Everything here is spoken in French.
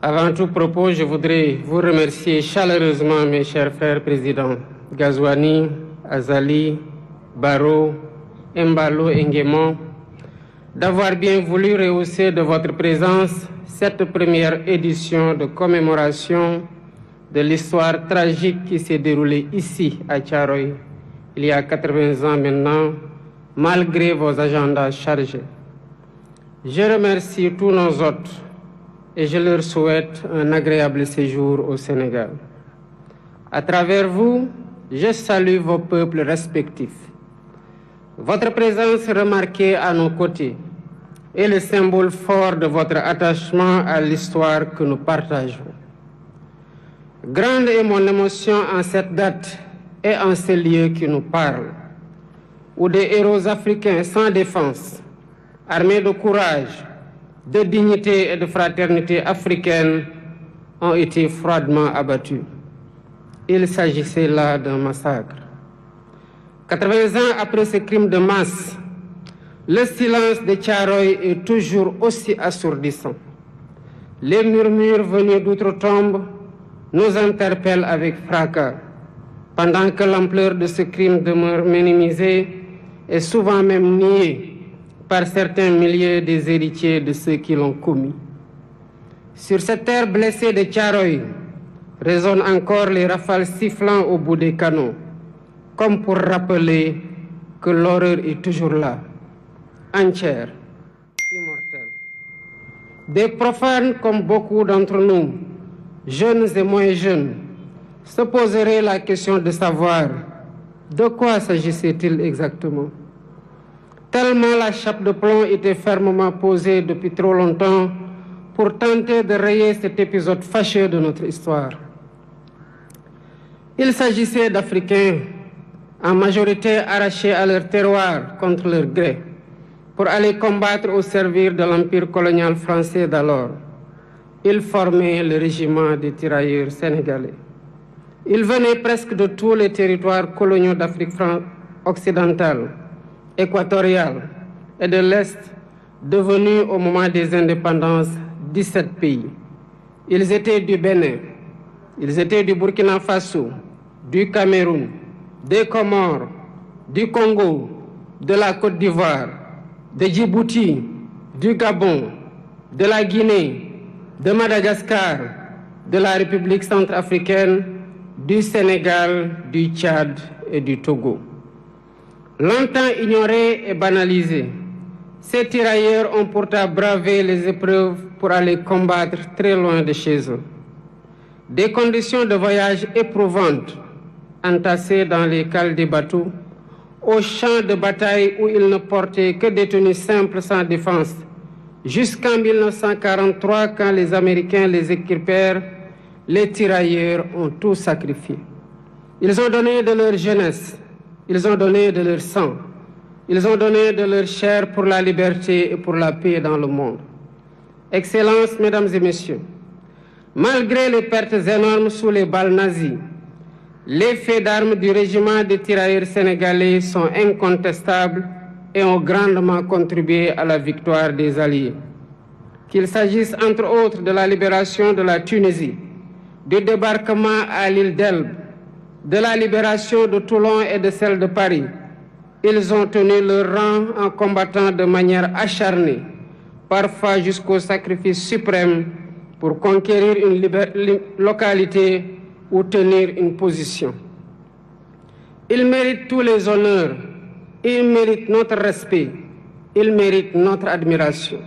Avant tout propos, je voudrais vous remercier chaleureusement, mes chers frères présidents Ghazouani, Azali, Barrow, Embalo et Nguémon, d'avoir bien voulu rehausser de votre présence cette première édition de commémoration de l'histoire tragique qui s'est déroulée ici à Thiaroye il y a 80 ans maintenant, malgré vos agendas chargés. Je remercie tous nos hôtes et je leur souhaite un agréable séjour au Sénégal. À travers vous, je salue vos peuples respectifs. Votre présence remarquée à nos côtés est le symbole fort de votre attachement à l'histoire que nous partageons. Grande est mon émotion en cette date et en ce lieu qui nous parle, où des héros africains sans défense, armés de courage, de dignité et de fraternité africaine, ont été froidement abattus. Il s'agissait là d'un massacre. 80 ans après ce crime de masse, le silence de Thiaroye est toujours aussi assourdissant. Les murmures venus d'outre-tombe nous interpellent avec fracas, pendant que l'ampleur de ce crime demeure minimisée et souvent même niée par certains milliers des héritiers de ceux qui l'ont commis. Sur cette terre blessée de Thiaroye résonnent encore les rafales sifflant au bout des canons, comme pour rappeler que l'horreur est toujours là, entière, immortelle. Des profanes comme beaucoup d'entre nous, jeunes et moins jeunes, se poseraient la question de savoir de quoi s'agissait-il exactement. Tellement la chape de plomb était fermement posée depuis trop longtemps pour tenter de rayer cet épisode fâcheux de notre histoire. Il s'agissait d'Africains en majorité arrachés à leur terroir contre leur gré pour aller combattre au service de l'empire colonial français d'alors. Ils formaient le régiment des tirailleurs sénégalais. Ils venaient presque de tous les territoires coloniaux d'Afrique occidentale, équatoriale et de l'Est, devenus au moment des indépendances 17 pays. Ils étaient du Bénin, ils étaient du Burkina Faso, du Cameroun, des Comores, du Congo, de la Côte d'Ivoire, de Djibouti, du Gabon, de la Guinée, de Madagascar, de la République centrafricaine, du Sénégal, du Tchad et du Togo. Longtemps ignorés et banalisés, ces tirailleurs ont pourtant bravé les épreuves pour aller combattre très loin de chez eux. Des conditions de voyage éprouvantes, entassés dans les cales des bateaux, aux champs de bataille où ils ne portaient que des tenues simples sans défense, jusqu'en 1943, quand les Américains les équipèrent, les tirailleurs ont tout sacrifié. Ils ont donné de leur jeunesse, ils ont donné de leur sang, ils ont donné de leur chair pour la liberté et pour la paix dans le monde. Excellences, Mesdames et Messieurs, malgré les pertes énormes sous les balles nazies, les faits d'armes du régiment des tirailleurs sénégalais sont incontestables et ont grandement contribué à la victoire des Alliés. Qu'il s'agisse entre autres de la libération de la Tunisie, du débarquement à l'île d'Elbe, de la libération de Toulon et de celle de Paris, ils ont tenu leur rang en combattant de manière acharnée, parfois jusqu'au sacrifice suprême, pour conquérir une localité ou tenir une position. Ils méritent tous les honneurs, ils méritent notre respect, ils méritent notre admiration.